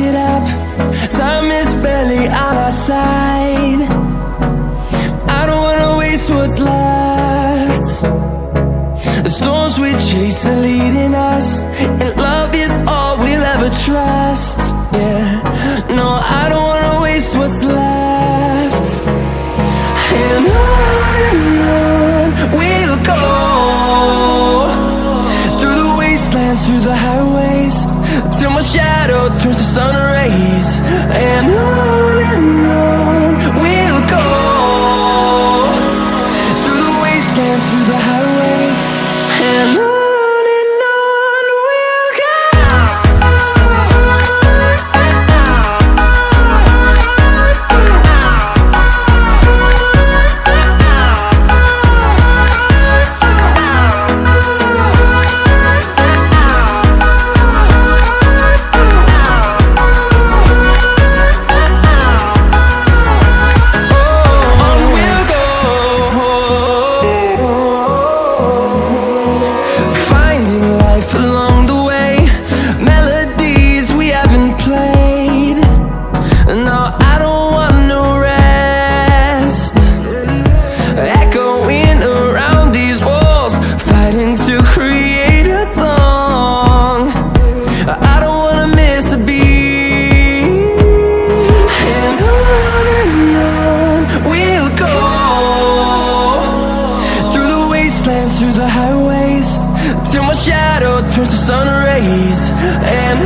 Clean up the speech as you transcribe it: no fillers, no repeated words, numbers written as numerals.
it up. Time is barely on our side. I don't wanna waste what's left. The storms we chase are leading us, and love is all we'll ever trust. Yeah, no, I don't wanna waste what's left. And on we'll go, through the wastelands, through the highways, till my shadow turns to sun rays. And on we'll go, through the wastelands, through the highways, and on we'll go. Through the highways, till my shadow turns to sun rays. And